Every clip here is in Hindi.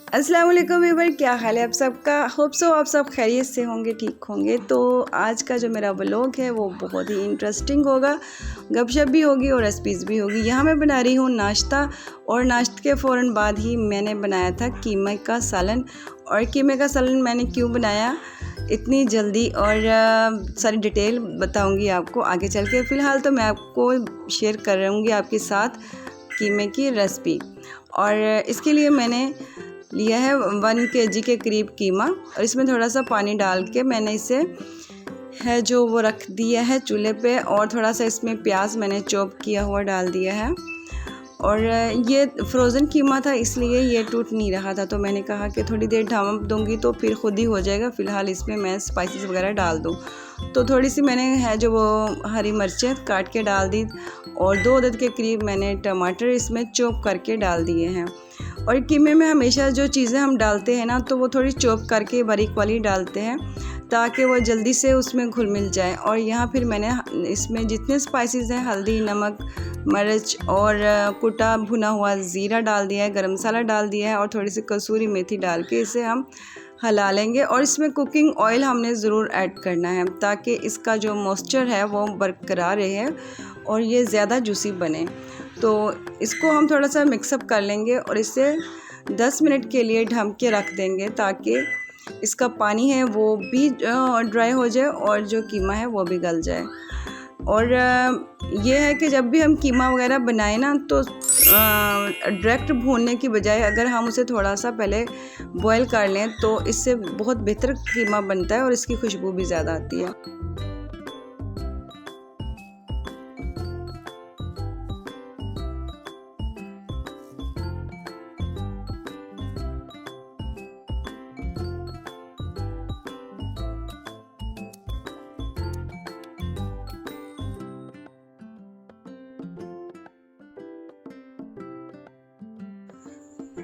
अस्सलाम वालेकुम व्यूअर, क्या हाल है आप सबका। होप सो आप सब खैरियत से होंगे, ठीक होंगे। तो आज का जो मेरा व्लॉग है वो बहुत ही इंटरेस्टिंग होगा, गपशप भी होगी और रेसिपीज़ भी होगी। यहाँ मैं बना रही हूँ नाश्ता, और नाश्ते के फ़ौरन बाद ही मैंने बनाया था कीमे का सालन। और कीमे का सालन मैंने क्यों बनाया इतनी जल्दी और सारी डिटेल बताऊँगी आपको आगे चल के। फ़िलहाल तो मैं आपको शेयर करूँगी आपके साथ कीमे की रेसिपी। और इसके लिए मैंने लिया है 1 kg के करीब कीमा, और इसमें थोड़ा सा पानी डाल के मैंने इसे है जो वो रख दिया है चूल्हे पे। और थोड़ा सा इसमें प्याज मैंने चॉप किया हुआ डाल दिया है। और ये फ्रोज़न कीमा था इसलिए ये टूट नहीं रहा था, तो मैंने कहा कि थोड़ी देर ढाँप दूँगी तो फिर खुद ही हो जाएगा। फ़िलहाल इसमें मैं स्पाइसेस वगैरह डाल दूँ। तो थोड़ी सी मैंने है जो वो हरी मिर्चें काट के डाल दी, और 2 अदद के करीब मैंने टमाटर इसमें चॉप करके डाल दिए हैं। और कीमे में हमेशा जो चीज़ें हम डालते हैं ना, तो वो थोड़ी चॉप करके बारीक वाली डालते हैं ताकि वो जल्दी से उसमें घुल मिल जाए। और यहाँ फिर मैंने इसमें जितने स्पाइसेस हैं, हल्दी, नमक, मिर्च और कुटा भुना हुआ ज़ीरा डाल दिया है, गरम मसाला डाल दिया है, और थोड़ी सी कसूरी मेथी डाल के इसे हम हिला लेंगे। और इसमें कुकिंग ऑयल हमने ज़रूर ऐड करना है ताकि इसका जो मॉइस्चर है वो बरकरार रहे और ये ज़्यादा जूसी बने। तो इसको हम थोड़ा सा मिक्सअप कर लेंगे और इसे 10 मिनट के लिए ढक के रख देंगे ताकि इसका पानी है वो भी ड्राई हो जाए और जो कीमा है वो भी गल जाए। और ये है कि जब भी हम कीमा वगैरह बनाएं ना, तो डायरेक्ट भूनने की बजाय अगर हम उसे थोड़ा सा पहले बॉईल कर लें तो इससे बहुत बेहतर कीमा बनता है और इसकी खुशबू भी ज़्यादा आती है।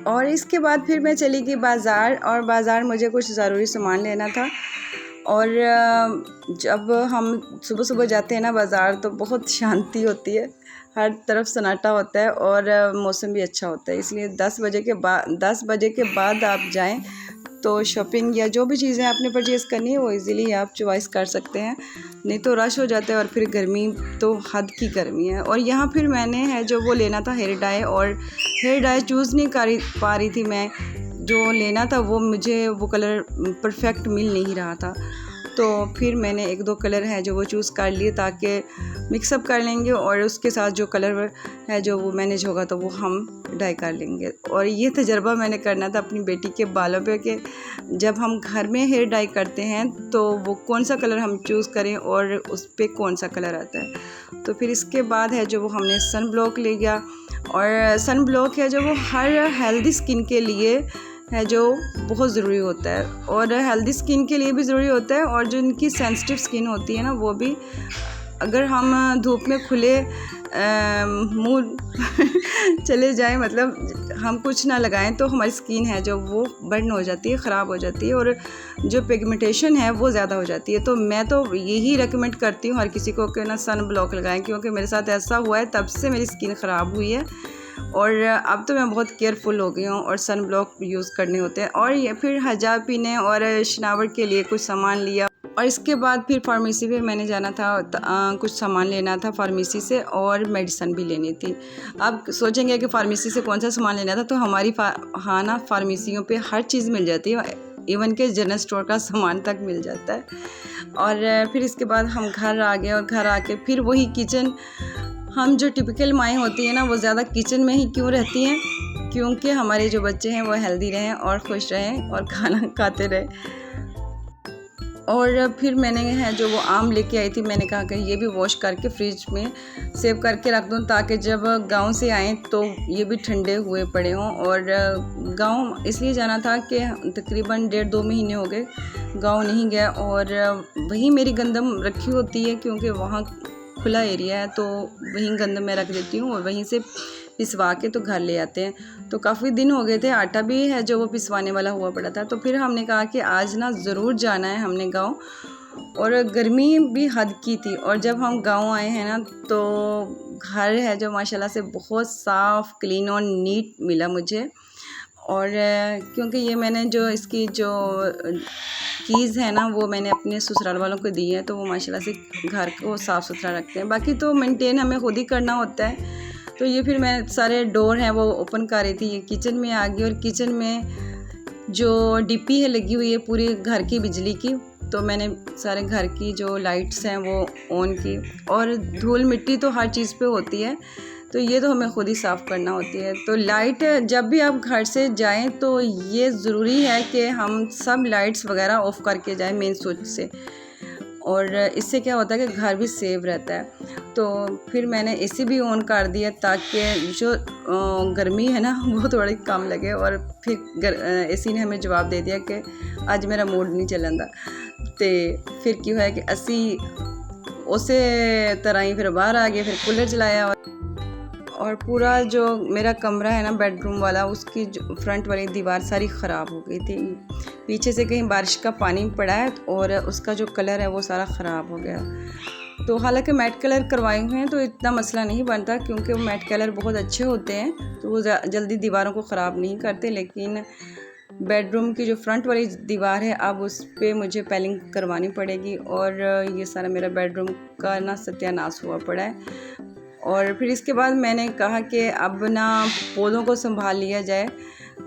और इसके बाद फिर मैं चली गई बाज़ार, और बाज़ार मुझे कुछ ज़रूरी सामान लेना था। और जब हम सुबह सुबह जाते हैं ना बाज़ार, तो बहुत शांति होती है, हर तरफ सन्नाटा होता है और मौसम भी अच्छा होता है। इसलिए 10 बजे के बाद आप जाएं तो शॉपिंग या जो भी चीज़ें आपने परचेज़ करनी है वो इजीली आप चॉइस कर सकते हैं, नहीं तो रश हो जाता है। और फिर गर्मी तो हद की गर्मी है। और यहाँ फिर मैंने है जो वो लेना था हेयर डाई, और हेयर डाई चूज़ नहीं कर पा रही थी मैं। जो लेना था वो मुझे वो कलर परफेक्ट मिल नहीं रहा था, तो फिर मैंने 1-2 कलर है जो वो चूज़ कर लिए ताकि मिक्सअप कर लेंगे और उसके साथ जो कलर है जो वो मैनेज होगा तो वो हम डाई कर लेंगे। और ये तजर्बा मैंने करना था अपनी बेटी के बालों पे कि जब हम घर में हेयर डाई करते हैं तो वो कौन सा कलर हम चूज़ करें और उस पर कौन सा कलर आता है। तो फिर इसके बाद है जो वो हमने सन ब्लॉक ले गया, और सन ब्लॉक है जो वो हर हेल्दी स्किन के लिए है जो बहुत ज़रूरी होता है, और हेल्दी स्किन के लिए भी ज़रूरी होता है। और जो इनकी सेंसिटिव स्किन होती है ना, वो भी अगर हम धूप में खुले मुँह चले जाएं, मतलब हम कुछ ना लगाएं, तो हमारी स्किन है जो वो बर्न हो जाती है, ख़राब हो जाती है, और जो पिगमेंटेशन है वो ज़्यादा हो जाती है। तो मैं तो यही रेकमेंड करती हूँ हर किसी को कि ना सन ब्लॉक लगाएं, क्योंकि मेरे साथ ऐसा हुआ है, तब से मेरी स्किन ख़राब हुई है। और अब तो मैं बहुत केयरफुल हो गई हूँ और सन ब्लॉक यूज़ करने होते हैं। और ये फिर हजाब पीने और शनावर के लिए कुछ सामान लिया, और इसके बाद फिर फार्मेसी पे मैंने जाना था, कुछ सामान लेना था फार्मेसी से, और मेडिसिन भी लेनी थी। अब सोचेंगे कि फार्मेसी से कौन सा सामान लेना था, तो हमारी हाँ ना, फार्मेसियों पे हर चीज़ मिल जाती है, इवन के जनरल स्टोर का सामान तक मिल जाता है। और फिर इसके बाद हम घर आ गए, और घर आके फिर वही किचन, हम जो टिपिकल माएँ होती हैं ना, वो ज़्यादा किचन में ही क्यों रहती हैं, क्योंकि हमारे जो बच्चे हैं वो हेल्दी रहें और खुश रहें और खाना खाते रहें। और फिर मैंने है जो वो आम लेके आई थी, मैंने कहा कि ये भी वॉश करके फ्रिज में सेव करके रख दूँ ताकि जब गांव से आएँ तो ये भी ठंडे हुए पड़े हों। और गांव इसलिए जाना था कि तकरीबन 1.5-2 महीने हो गए गांव नहीं गया, और वहीं मेरी गंदम रखी होती है क्योंकि वहाँ खुला एरिया है, तो वहीं गंदम मैं रख देती हूँ और वहीं से पिसवा के तो घर ले आते हैं। तो काफ़ी दिन हो गए थे, आटा भी है जो वो पिसवाने वाला हुआ पड़ा था। तो फिर हमने कहा कि आज ना ज़रूर जाना है हमने गांव, और गर्मी भी हद की थी। और जब हम गांव आए हैं ना, तो घर है जो माशाल्लाह से बहुत साफ़, क्लीन और नीट मिला मुझे। और क्योंकि ये मैंने जो इसकी जो कीज़ है ना वो मैंने अपने ससुराल वालों को दी है, तो वो माशाल्लाह से घर को साफ़ सुथरा रखते हैं। बाकी तो मेंटेन हमें खुद ही करना होता है। तो ये फिर मैं सारे डोर हैं वो ओपन कर रही थी। ये किचन में आ गई और किचन में जो डीपी है लगी हुई है पूरी घर की बिजली की, तो मैंने सारे घर की जो लाइट्स हैं वो ऑन की। और धूल मिट्टी तो हर चीज़ पे होती है, तो ये तो हमें ख़ुद ही साफ़ करना होती है। तो लाइट जब भी आप घर से जाएं तो ये ज़रूरी है कि हम सब लाइट्स वगैरह ऑफ़ करके जाएं मेन स्विच से, और इससे क्या होता है कि घर भी सेव रहता है। तो फिर मैंने एसी भी ऑन कर दिया ताकि जो गर्मी है ना वो थोड़ी कम लगे। और फिर एसी ने हमें जवाब दे दिया कि आज मेरा मूड नहीं चलता। तो फिर क्यों है कि असी उसे तरह ही फिर बाहर आ गए, फिर कूलर चलाया। और पूरा जो मेरा कमरा है ना बेडरूम वाला, उसकी जो फ्रंट वाली दीवार सारी ख़राब हो गई थी। पीछे से कहीं बारिश का पानी पड़ा है और उसका जो कलर है वो सारा ख़राब हो गया। तो हालांकि मैट कलर करवाए हुए हैं तो इतना मसला नहीं बनता, क्योंकि वो मैट कलर बहुत अच्छे होते हैं, तो वो जल्दी दीवारों को ख़राब नहीं करते। लेकिन बेडरूम की जो फ्रंट वाली दीवार है अब उस पर मुझे पेलिंग करवानी पड़ेगी। और ये सारा मेरा बेडरूम का ना सत्यानाश हुआ पड़ा है। और फिर इसके बाद मैंने कहा कि अब ना पौधों को संभाल लिया जाए,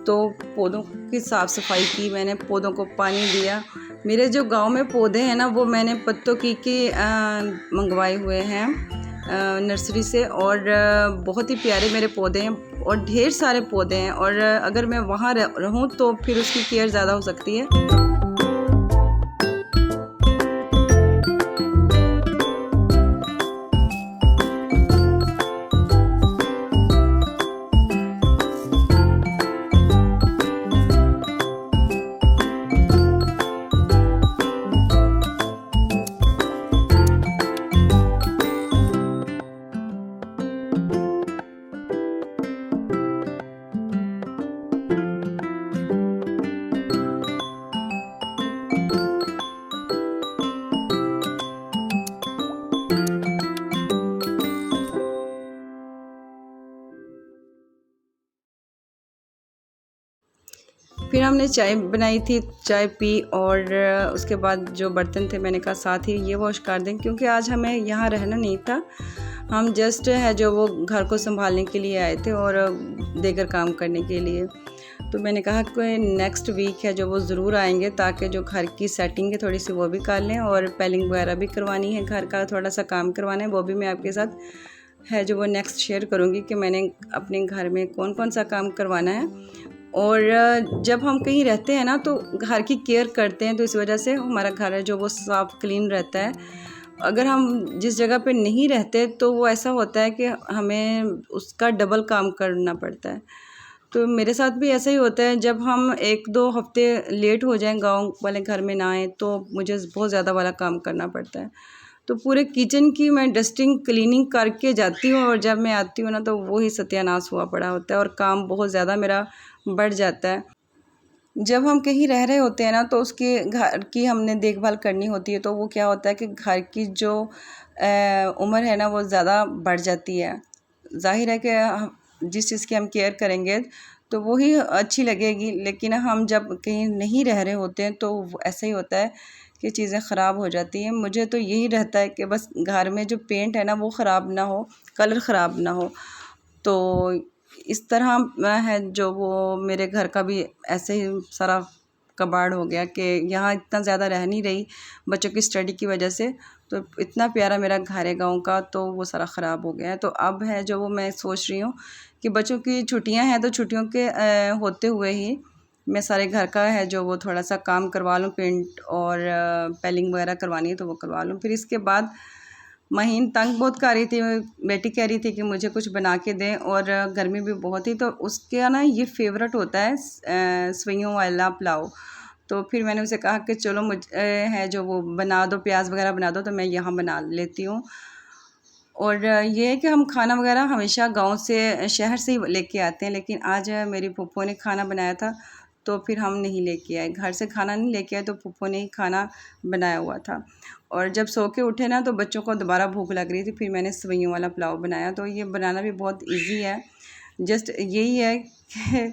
तो पौधों की साफ़ सफाई की। मैंने पौधों को पानी दिया। मेरे जो गांव में पौधे हैं ना वो मैंने पत्तों की मंगवाए हुए हैं नर्सरी से, और बहुत ही प्यारे मेरे पौधे हैं और ढेर सारे पौधे हैं। और अगर मैं वहाँ रहूँ तो फिर उसकी केयर ज़्यादा हो सकती है। फिर हमने चाय बनाई थी, चाय पी, और उसके बाद जो बर्तन थे मैंने कहा साथ ही ये वॉश कर दें, क्योंकि आज हमें यहाँ रहना नहीं था। हम जस्ट है जो वो घर को संभालने के लिए आए थे और देगर काम करने के लिए। तो मैंने कहा कि नेक्स्ट वीक है जो वो ज़रूर आएंगे, ताकि जो घर की सेटिंग है थोड़ी सी वो भी कर लें, और पेलिंग वगैरह भी करवानी है, घर का थोड़ा सा काम करवाना है। वो भी मैं आपके साथ है जो वो नेक्स्ट शेयर करूँगी कि मैंने अपने घर में कौन कौन सा काम करवाना है। और जब हम कहीं रहते हैं ना तो घर की केयर करते हैं, तो इस वजह से हमारा घर है जो वो साफ़ क्लीन रहता है। अगर हम जिस जगह पे नहीं रहते तो वो ऐसा होता है कि हमें उसका डबल काम करना पड़ता है। तो मेरे साथ भी ऐसा ही होता है, जब हम 1-2 हफ्ते लेट हो जाएं गांव वाले घर में ना आए तो मुझे बहुत ज़्यादा वाला काम करना पड़ता है। तो पूरे किचन की मैं डस्टिंग क्लीनिंग करके जाती हूँ, और जब मैं आती हूँ ना तो वही सत्यानाश हुआ पड़ा होता है और काम बहुत ज़्यादा मेरा बढ़ जाता है। जब हम कहीं रह रहे होते हैं ना तो उसके घर की हमने देखभाल करनी होती है, तो वो क्या होता है कि घर की जो उम्र है ना वो ज़्यादा बढ़ जाती है। ज़ाहिर है कि जिस चीज़ की हम केयर करेंगे तो वो ही अच्छी लगेगी, लेकिन हम जब कहीं नहीं रह रहे होते हैं तो ऐसा ही होता है कि चीज़ें ख़राब हो जाती हैं। मुझे तो यही रहता है कि बस घर में जो पेंट है ना वो ख़राब ना हो, कलर ख़राब ना हो। तो इस तरह है जो वो मेरे घर का भी ऐसे ही सारा कबाड़ हो गया कि यहाँ इतना ज़्यादा रह नहीं रही बच्चों की स्टडी की वजह से। तो इतना प्यारा मेरा घर है गाँव का, तो वो सारा ख़राब हो गया है। तो अब है जो वो मैं सोच रही हूँ कि बच्चों की छुट्टियाँ हैं, तो छुट्टियों के होते हुए ही मैं सारे घर का है जो वो थोड़ा सा काम करवा लूँ, पेंट और पेलिंग वगैरह करवानी है तो वो करवा लूँ। फिर इसके बाद महीन तंग बहुत कर रही थी, बेटी कह रही थी कि मुझे कुछ बना के दें, और गर्मी भी बहुत थी, तो उसके ना ये फेवरेट होता है सवैयों वाला पुलाव। तो फिर मैंने उसे कहा कि चलो मुझे है जो वो बना दो, प्याज वगैरह बना दो, तो मैं यहाँ बना लेती हूँ। और ये है कि हम खाना वगैरह हमेशा गांव से शहर से ही लेके आते हैं, लेकिन आज मेरी फूफो ने खाना बनाया था तो फिर हम नहीं लेके आए, घर से खाना नहीं लेके आए, तो फूफो ने ही खाना बनाया हुआ था। और जब सो के उठे ना तो बच्चों को दोबारा भूख लग रही थी, फिर मैंने सवैयों वाला पुलाव बनाया। तो ये बनाना भी बहुत ईजी है, जस्ट यही है कि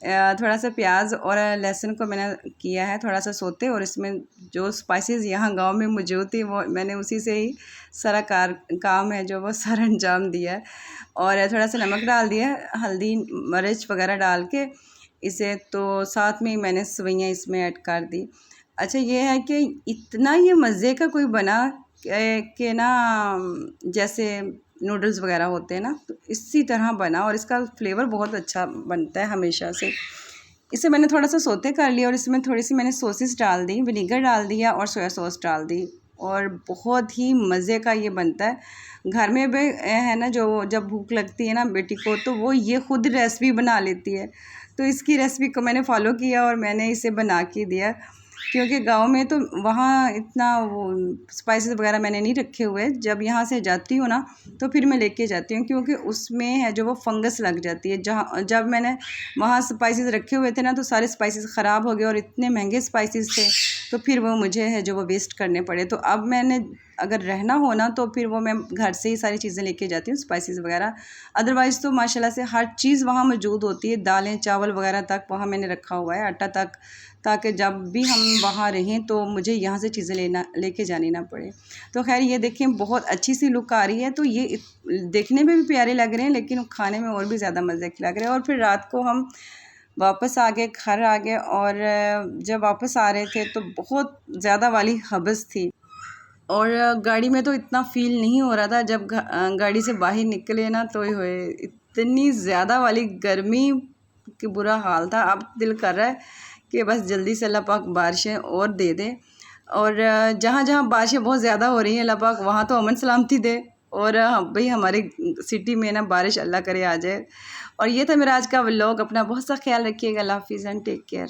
थोड़ा सा प्याज और लहसुन को मैंने किया है थोड़ा सा सोते, और इसमें जो स्पाइसेस यहाँ गांव में मौजूद थी वो मैंने उसी से ही सारा काम है जो वो सारा अंजाम दिया है। और थोड़ा सा नमक डाल दिया, हल्दी मिर्च वगैरह डाल के इसे, तो साथ में ही मैंने सवैयाँ इसमें ऐड कर दी। अच्छा ये है कि इतना ये मज़े का कोई बना कि ना, जैसे नूडल्स वगैरह होते हैं ना, तो इसी तरह बना, और इसका फ्लेवर बहुत अच्छा बनता है हमेशा से। इसे मैंने थोड़ा सा सोते कर लिया और इसमें थोड़ी सी मैंने सॉसेस डाल दी, विनीगर डाल दिया और सोया सॉस डाल दी, और बहुत ही मज़े का ये बनता है। घर में भी है ना, जो जब भूख लगती है ना बेटी को, तो वो ये खुद रेसिपी बना लेती है। तो इसकी रेसिपी को मैंने फ़ॉलो किया और मैंने इसे बना के दिया, क्योंकि गांव में तो वहाँ इतना वो स्पाइसेस वगैरह मैंने नहीं रखे हुए। जब यहाँ से जाती हूँ ना तो फिर मैं लेके जाती हूँ, क्योंकि उसमें है जो वो फंगस लग जाती है। जब मैंने वहाँ स्पाइसेस रखे हुए थे ना, तो सारे स्पाइसेस ख़राब हो गए और इतने महंगे स्पाइसेस थे, तो फिर वो मुझे है जो वो वेस्ट करने पड़े। तो अब मैंने अगर रहना हो ना, तो फिर वो मैं घर से ही सारी चीज़ें लेके जाती हूँ, स्पाइसेस वगैरह। अदरवाइज़ तो माशाल्लाह से हर चीज़ वहाँ मौजूद होती है, दालें चावल वगैरह तक वहाँ मैंने रखा हुआ है, आटा तक, ताकि जब भी हम वहाँ रहें तो मुझे यहाँ से चीज़ें लेके जानी ना पड़े। तो खैर ये देखें बहुत अच्छी सी लुक आ रही है। तो ये देखने में भी प्यारे लग रहे हैं, लेकिन खाने में और भी ज़्यादा मज़े के लग रहे हैं। और फिर रात को हम वापस आ गए, घर आ गए, और जब वापस आ रहे थे तो बहुत ज़्यादा वाली हबस थी, और गाड़ी में तो इतना फ़ील नहीं हो रहा था। जब गाड़ी से बाहर निकले ना, तो इतनी ज़्यादा वाली गर्मी कि बुरा हाल था। अब दिल कर रहा है कि बस जल्दी से अल्लाह पाक बारिशें और दे दे, और जहाँ जहाँ बारिशें बहुत ज़्यादा हो रही हैं अल्लाह पाक वहाँ तो अमन सलामती दे, और भाई हमारे सिटी में ना बारिश अल्लाह करे आ जाए। और ये था मेरा आज का व्लॉग। अपना बहुत सा ख्याल रखिएगा। अल्लाह हाफिज़ एंड टेक केयर।